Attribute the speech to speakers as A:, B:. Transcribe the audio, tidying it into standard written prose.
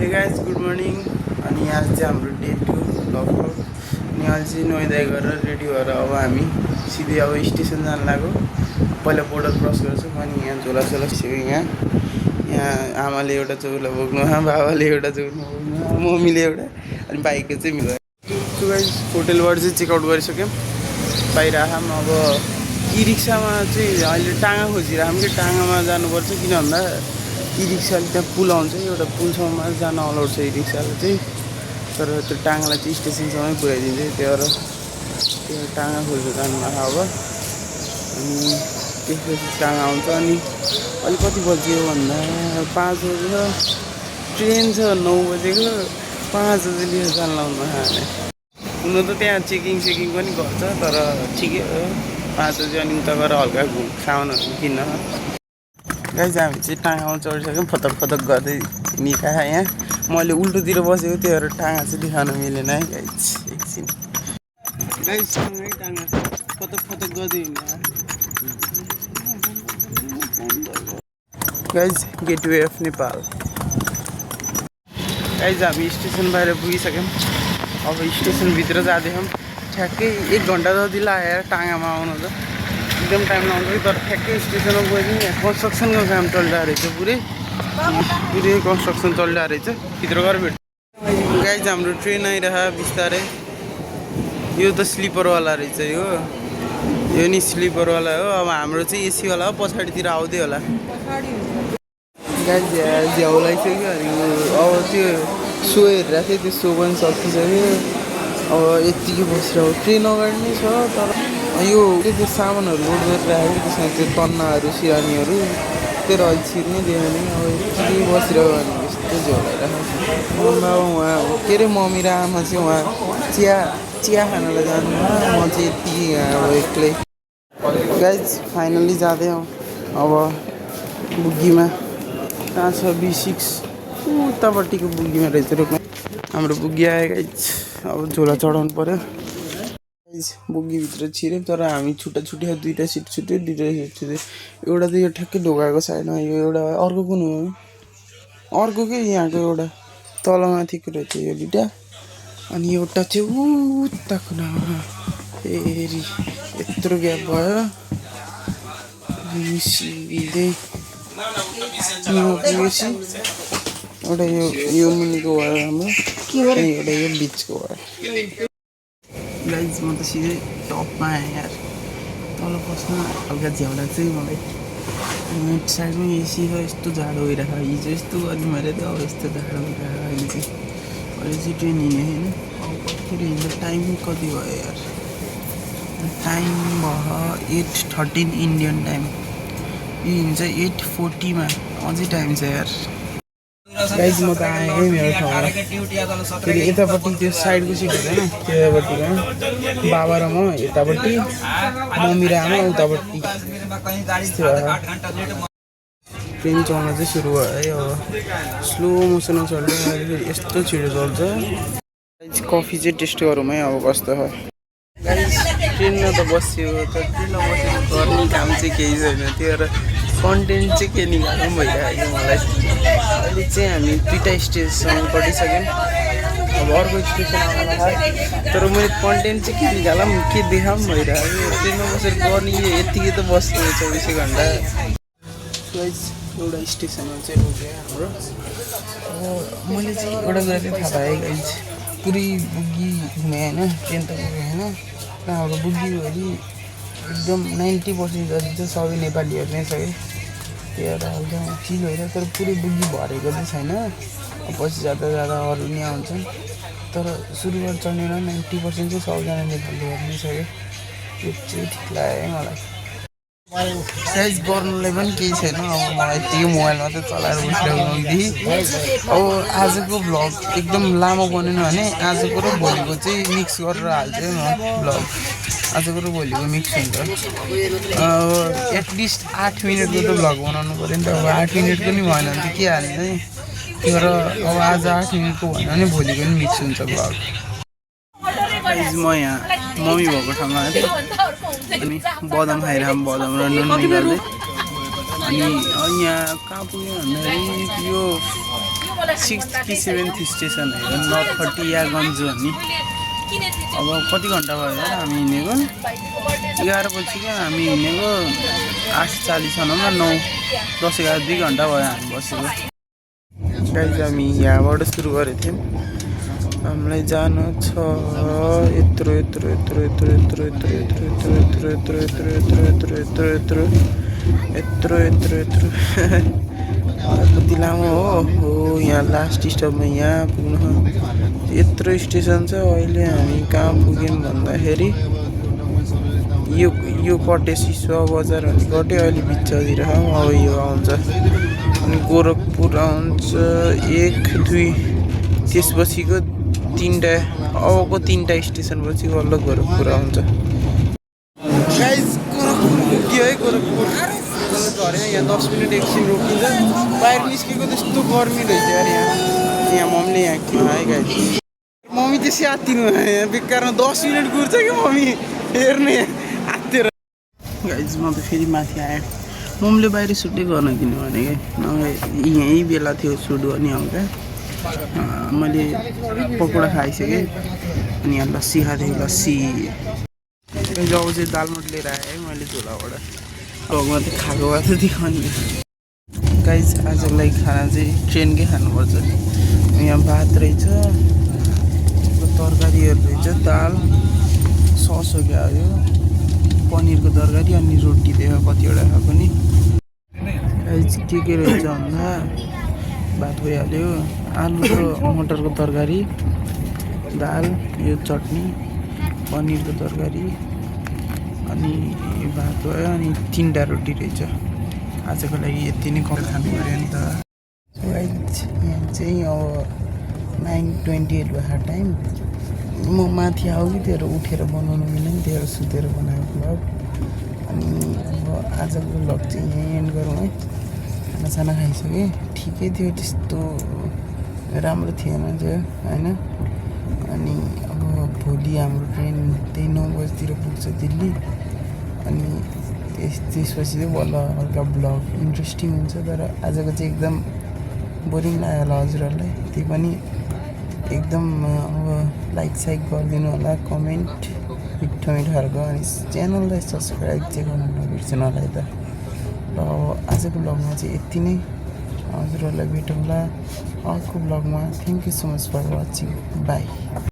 A: Hey guys good morning अनि आज चाहिँ हाम्रो डे 2 लगभग अनि आज चाहिँ नुहाइधुवाइ गरेर रेडी भएर अब हामी सिधै अब स्टेसन जान लाग्यो। पहिला बोर्डर क्रस गर्छौँ अनि यहाँ झोलासोला सिक्यो। यहाँ आमाले एउटा चौला बोक्नु, बाबाले एउटा चौला बोक्नु, मम्मीले एउटा अनि बाइकको चाहिँ मिल्यो। सो गाइस होटलबाट चाहिँ चेकआउट गरिसक्यौँ, बाहिर आयौँ। अब ई रिक्सामा चाहिँ अहिले टाँगा खोजिरहेको कि टाँगामा जानुपर्छ, किन भन्दा ई रिक्साले त्यहाँ पुल आउँछ, एउटा पुलसम्म जान अलाउड छ ई रिक्साले चाहिँ, तर त्यो टाँगालाई चाहिँ स्टेसनसम्मै पुऱ्याइदिन्छ। त्यही भएर त्यो टाँगा खोजेर जानु अब। अनि त्यसपछि टाँगा आउँछ अनि अहिले कति बज्यो भन्दा 5 बजेको ट्रेन छ, 9 बजेको 5 बजे लिएर जान लाउनु खाने। हुनु त त्यहाँ चेकिङ पनि गर्छ, तर ठिकै हो 5 बजे। अनि उता गएर हल्का सामानहरू किन्न। गाइस हामी चाहिँ टाँगामा चढिसक्यौँ, फतक गर्दै निकाय। यहाँ मैले उल्टोतिर बसेको, त्यही भएर टाँगा चाहिँ देखाउन मिलेन है गाइस। एकछिन गाइस सँगै टाँगा फतक गर्दै हिँड्नु। Guys gateway of Nepal. Guys हामी स्टेसन बाहिर पुगिसक्यौँ, अब स्टेसनभित्र जाँदैछौँ। ठ्याक्कै 1 घन्टा जति लाग्यो टाँगामा आउनु त, एकदम टाइम लाउँछ। तर ठ्याक्कै स्टेसनमा गएपछि यहाँ कन्स्ट्रक्सनको काम चलिरहेको रहेछ, पुरै कन्स्ट्रक्सन चलिरहेको रहेछ। भित्र गएर भेट्छ। गाइस हाम्रो ट्रेन आइरह बिस्तारै। यो त स्लिपरवाला रहेछ, यो नि स्लिपरवाला हो। अब हाम्रो चाहिँ एसीवाला हो, पछाडितिर आउँदै होला। गाइस झ्याउ लागिसक्यो। अनि अब त्यो सो हेरिरहेको थिएँ, त्यो सो पनि सकिसक्यो। अब यत्तिकै बसिरहेको, ट्रेन अगाडि नै छ। तर यो त्यो सामानहरू लोड गरिरहेको, त्यसमा त्यो तन्नाहरू सिरानीहरू त्यो अहिले छिर्नै दिएन। अब यत्तिकै बसिरहेको भने यस्तो झोलाइरहेको छ। बाबा उहाँ के अरे मम्मी र आमा चाहिँ उहाँ चिया खानलाई जानु, म चाहिँ यत्तिकै यहाँ अब एक्लै। गाइज फाइनली जाँदै हौँ अब बुग्गीमा। कहाँ छ B6? उतापट्टिको बुग्गीमा रहेछ। रोक्नु, हाम्रो बुग्गी आयो गाइज। अब झोला चढाउनु पऱ्यो। बुग्गीभित्र छिर्यो, तर हामी छुट्टा 2टा सिट छुट्यो, 2टा सिट छुट्यो। एउटा त यो ठ्याक्कै ढोकाको साइडमा, यो एउटा अर्को कुन हो, अर्को के यहाँको एउटा तलमाथिको रहेछ यो 2टा। अनि एउटा चाहिँ उताको नाममा फेरि यत्रो ग्याप भयो। सिधै पुगेपछि एउटा यो मुनिको भयो हाम्रो, एउटा यो बिचको भयो। गाइज म त सिधै टपमा आएँ यार। तल बस्न हल्का झ्याउ लाग्छ है मलाई। साइडमा एसी छ, यस्तो जाडो भइरहेको। हिजो यस्तो गर्नु भएर थियो, अब यस्तो जाडो भइरहेको। अहिले चाहिँ ट्रेन हिँड्यो होइन। अब कतिखेर हिँड्दा टाइम कति भयो यार? टाइम भयो 8:13 इन्डियन टाइम। यो हिँड्छ 8:40मा, अझै टाइम छ यार। गाइज म त आएँ है मेरो ठाउँमा। फेरि यतापट्टि त्यो साइडको सिट हुँदैन, त्यतापट्टिको बाबा र म यतापट्टि, मम्मी र आमा उतापट्टि। ट्रेन चल्न चाहिँ सुरु भयो है। अब स्लो मोसनमा चल्छ, फेरि यस्तो छिटो चल्छ। गाइज कफी चाहिँ टेस्ट गरौँ है, अब कस्तो छ। गाइज ट्रेनमा त बस्यो, तर ट्रेनमा बसेर गर्ने काम चाहिँ केही छैन। त्यो भएर कन्टेन्ट चाहिँ के निकाल्नु भइरहेको मलाई। अहिले चाहिँ हामी 2टा स्टेसनसम्म पढिसक्यौँ। अब अर्को स्टेसन आउन लाग्यो, तर मैले कन्टेन्ट चाहिँ के निकालौँ, के देखाऊँ भइरहेको। ट्रेनमा बसेर गर्ने यत्तिकै त बस्नु 24 घन्टा। गाइज एउटा स्टेसनमा चाहिँ रोक्यो हाम्रो। अब मैले चाहिँ एउटा कुरा चाहिँ थाहा पाएँ गाइज, पुरै बुग्गी घुमेँ होइन, ट्रेन त घुमेँ होइन। र हाम्रो बुग्गीभरि एकदम 90% जति चाहिँ सबै नेपालीहरू नै छ कि। त्यही भएर हल्का फिल भइरहेको, तर पुरै बुग्गी भरेको चाहिँ छैन। पछि जाँदा अरू नै आउँछन्, तर सुरुबाट चढ्ने 90% चाहिँ सबैजना नेपालीहरू नै छ कि। त्यो चाहिँ ठिक लाग्यो है मलाई। साइज गर्नुलाई पनि केही छैन। अब मलाई यत्तिकै मोबाइल मात्रै चलाएर बसिरहेको। अब आजको भ्लग एकदम लामो बनेन भने आजको र भोलिको चाहिँ मिक्स गरेर हाल्छु म भ्लग। आजको र भोलिको मिक्स हुन्छ। अब एटलिस्ट 8 मिनटको त भ्लग बनाउनु पऱ्यो नि त। अब 8 मिनटको नि भएन भने त के हाल्ने है। त्यही भएर अब आज 8 मिनटको भएन भने भोलिको नि मिक्स हुन्छ भ्लग। म यहाँ मम्मी भएको ठाउँमा आएँ, अनि बदाम खाइरहेको, बदाम र नुन निकाल्दै। अनि यहाँ कहाँ पुग्यो भन्दाखेरि यो 6th कि 7th स्टेसन हो नरखटियागञ्ज भन्ने अब कति घन्टा भयो यार हामी हिँडेको 11 बजी क्या हामी हिँडेको 8:40 भनौँ न 9 10 11 2 घन्टा भयो हामी बसेको गाइज हामी यहाँबाट सुरु गरेको थियौँ हामीलाई जानु छ यत्रो यत्रो यत्रो यत्रो यत्रो यत्रो यत्रो यत्रो यत्रो यत्रो यत्रो यत्रो यत्रो यत्रो यत्रो यत्रो यत्रो कति लामो हो यहाँ लास्ट स्टपमा यहाँ पुग्नु यत्रो स्टेसन छ अहिले हामी कहाँ पुग्यौँ भन्दाखेरि यो कटे सिसुवा बजार अनि कटे अहिले बिचतिर अब यो आउँछ अनि गोरखपुर आउँछ 1 2 त्यसपछिको 3टा अबको 3टा स्टेसन पछि बल्ल गोरखपुर आउँछ गाइज गोरखपुर पुग्यो है गोरखपुर घरे यहाँ 10 मिनट एकछिन रोकिन्छ बाहिर निस्केको त्यस्तो गर्मी रहेछ यार यहाँ मम्मीले यहाँ के है गाइज मम्मी त्यसै आत्तिनु बेकारमा 10 मिनट गुर्छ कि मम्मी हेर्ने आत्तेर गाइज म त फेरि माथि आएँ मम्मीले बाहिर सुटै गर्न दिनु भने क्या यहीँ बेला थियो सुट गर्ने हल्का मैले पकौडा खाइसकेँ अनि यहाँ लस्सी खाँदै लस्सी जब चाहिँ दालमोट लिएर आएँ है मैले झोलाबाट भगवान त खाएको भए त देखाउने गाइज आजको लागि खाना चाहिँ ट्रेनकै खानुपर्छ यहाँ भात रहेछ तरकारीहरू रहेछ दाल सस हो क्या यो पनिरको तरकारी अनि रोटी दियो कतिवटा खाएको नि गाइज के रहेछ भन्दा भात भइहाल्यो आलु र मटरको तरकारी दाल यो चटनी पनिरको तरकारी अनि भात भयो अनि 3टा रोटी रहेछ आजको लागि यति नै कम खानु पऱ्यो नि त यहाँ चाहिँ अब 9:28 भयो टाइम म माथि आऊ कि तेरो उठेर बनाउनु मिल्दैन तेरो सुतेर बनाएको भ्लग अनि अब आजको भ्लग चाहिँ यहीँ एन्ड गरौँ है खानासाना खाइसकेँ ठिकै थियो त्यस्तो राम्रो थिएन त्यो होइन अनि अब भोलि हाम्रो ट्रेन त्यही 9 बजीतिर पुग्छ दिल्ली अनि त्यसपछि चाहिँ बल्ल हल्का ब्लग इन्ट्रेस्टिङ हुन्छ तर आजको चाहिँ एकदम बोरिङ लाग्यो होला हजुरहरूलाई त्यही पनि एकदम अब लाइक साइक गरिदिनु होला कमेन्ट मिठो मिठोहरूको अनि च्यानललाई सब्सक्राइब चाहिँ गर्नु नबिर्सनु होला है त र अब आजको ब्लगमा चाहिँ यति नै हजुरहरूलाई भेटौँला अर्को ब्लगमा thank you so much for watching by